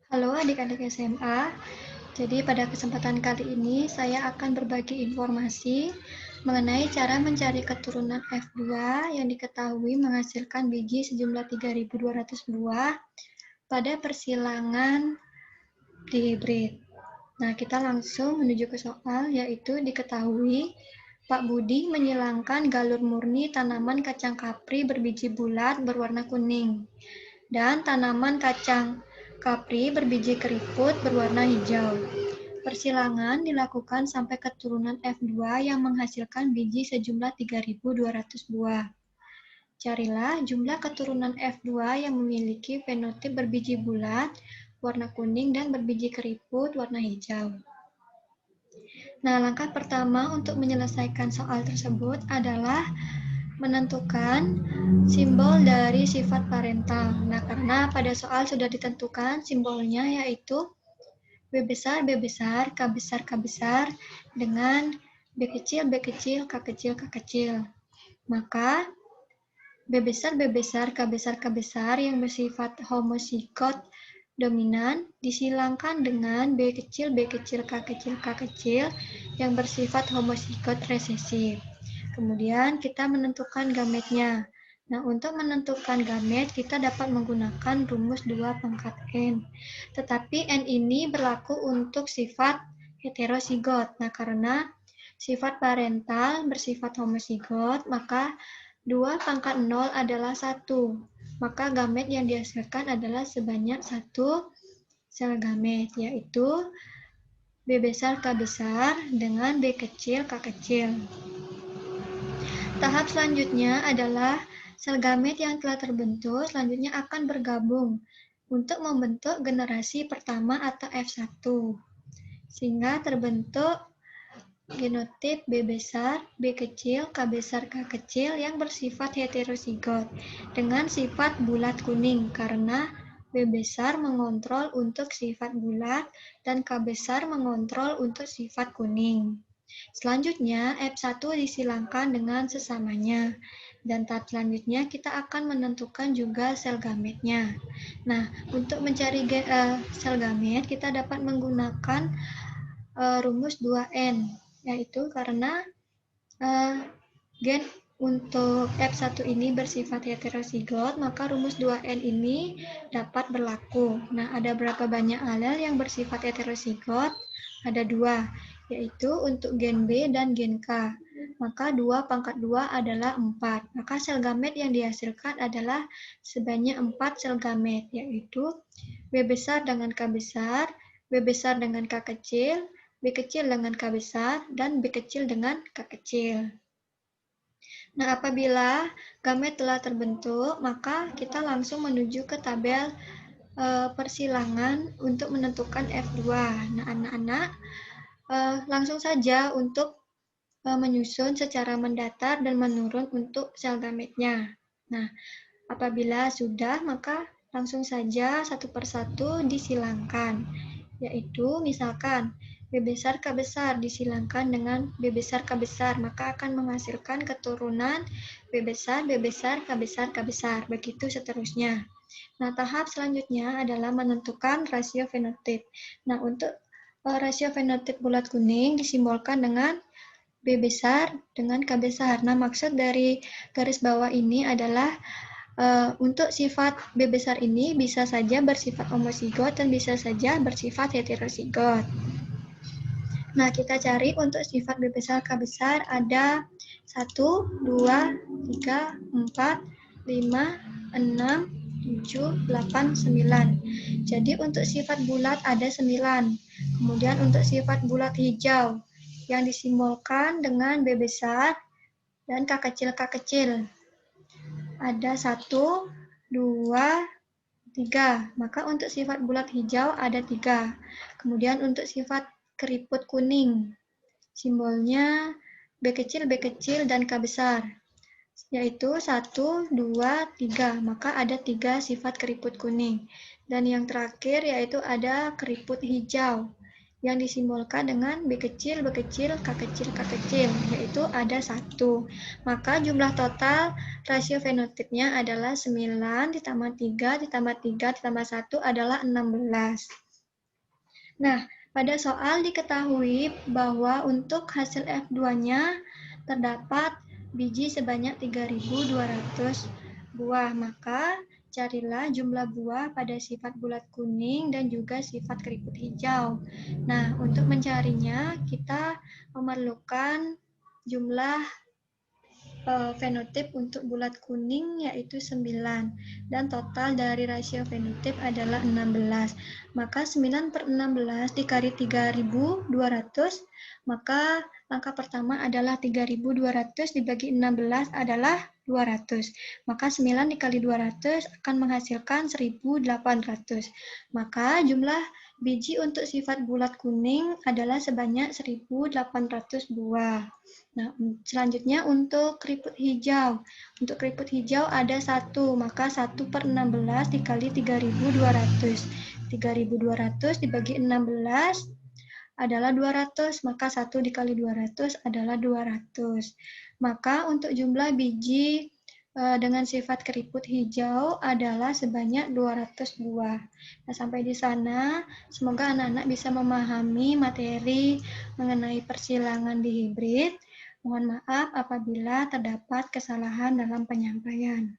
Halo adik-adik SMA, jadi pada kesempatan kali ini saya akan berbagi informasi mengenai cara mencari keturunan F2 yang diketahui menghasilkan biji sejumlah 3.200 buah pada persilangan dihibrid. Nah, kita langsung menuju ke soal, yaitu diketahui Pak Budi menyilangkan galur murni tanaman kacang kapri berbiji bulat berwarna kuning dan tanaman kacang kapri berbiji keriput berwarna hijau. Persilangan dilakukan sampai keturunan F2 yang menghasilkan biji sejumlah 3.200 buah. Carilah jumlah keturunan F2 yang memiliki fenotip berbiji bulat, warna kuning, dan berbiji keriput, warna hijau. Nah, langkah pertama untuk menyelesaikan soal tersebut adalah menentukan simbol dari sifat parental. Nah, karena pada soal sudah ditentukan simbolnya yaitu B besar, B besar, K besar, K besar, dengan B kecil, B kecil, K kecil, K kecil. Maka B besar, B besar, K besar, K besar yang bersifat homozigot dominan disilangkan dengan B kecil, B kecil, K kecil, K kecil yang bersifat homozigot resesif. Kemudian kita menentukan gametnya. Nah, untuk menentukan gamet, kita dapat menggunakan rumus 2 pangkat N. Tetapi N ini berlaku untuk sifat heterozigot. Nah, karena sifat parental bersifat homozigot, maka 2 pangkat 0 adalah 1. Maka gamet yang dihasilkan adalah sebanyak 1 sel gamet, yaitu B besar K besar dengan B kecil K kecil. Tahap selanjutnya adalah sel gamet yang telah terbentuk selanjutnya akan bergabung untuk membentuk generasi pertama atau F1. Sehingga terbentuk genotip B besar, B kecil, K besar, K kecil yang bersifat heterozigot dengan sifat bulat kuning karena B besar mengontrol untuk sifat bulat dan K besar mengontrol untuk sifat kuning. Selanjutnya, F1 disilangkan dengan sesamanya. Dan tahap selanjutnya kita akan menentukan juga sel gametnya. Nah, untuk mencari sel gamet, kita dapat menggunakan rumus 2N, yaitu karena gen untuk F1 ini bersifat heterozigot, maka rumus 2N ini dapat berlaku. Nah, ada berapa banyak alel yang bersifat heterozigot? Ada 2, yaitu untuk gen B dan gen K. Maka 2 pangkat 2 adalah 4. Maka sel gamet yang dihasilkan adalah sebanyak 4 sel gamet, yaitu B besar dengan K besar, B besar dengan K kecil, B kecil dengan K besar, dan B kecil dengan K kecil. Nah, apabila gamet telah terbentuk, maka kita langsung menuju ke tabel persilangan untuk menentukan F2. Nah, anak-anak langsung saja untuk menyusun secara mendatar dan menurun untuk sel gametnya. Nah, apabila sudah, maka langsung saja satu persatu disilangkan, yaitu misalkan B besar K besar disilangkan dengan B besar K besar, maka akan menghasilkan keturunan B besar, B besar, K besar, K besar, begitu seterusnya. Nah, tahap selanjutnya adalah menentukan rasio fenotip. Nah, untuk rasio fenotip bulat kuning disimbolkan dengan B besar dengan K besar. Nah, maksud dari garis bawah ini adalah untuk sifat B besar ini bisa saja bersifat homozigot dan bisa saja bersifat heterozigot. Nah, kita cari untuk sifat B besar K besar ada 1, 2, 3, 4, 5, 6, 7, 8, 9. Jadi untuk sifat bulat ada 9. Kemudian untuk sifat bulat hijau yang disimbolkan dengan B besar dan K kecil ada 1, 2, 3. Maka untuk sifat bulat hijau ada 3. Kemudian untuk sifat keriput kuning, simbolnya B kecil, dan K besar, yaitu 1, 2, 3. Maka ada 3 sifat keriput kuning. Dan yang terakhir yaitu ada keriput hijau, yang disimbolkan dengan B kecil, B kecil, K kecil, K kecil, yaitu ada 1. Maka jumlah total rasio fenotipnya adalah 9 ditambah 3 ditambah 3 ditambah 1 adalah 16. Nah, pada soal diketahui bahwa untuk hasil F2-nya terdapat biji sebanyak 3.200 buah, maka carilah jumlah buah pada sifat bulat kuning dan juga sifat keriput hijau. Nah, untuk mencarinya kita memerlukan jumlah fenotip untuk bulat kuning yaitu 9 dan total dari rasio fenotip adalah 16. Maka 9 per 16 dikali 3.200, maka langkah pertama adalah 3.200 dibagi 16 adalah 200. Maka 9 dikali 200 akan menghasilkan 1.800. Maka jumlah biji untuk sifat bulat kuning adalah sebanyak 1.800 buah. Nah, selanjutnya untuk keriput hijau. Untuk keriput hijau ada 1, maka 1 per 16 dikali 3.200. 3.200 dibagi 16 adalah 200, maka 1 dikali 200 adalah 200. Maka untuk jumlah biji dengan sifat keriput hijau adalah sebanyak 200 buah. Nah, sampai di sana, semoga anak-anak bisa memahami materi mengenai persilangan di hibrid. Mohon maaf apabila terdapat kesalahan dalam penyampaian.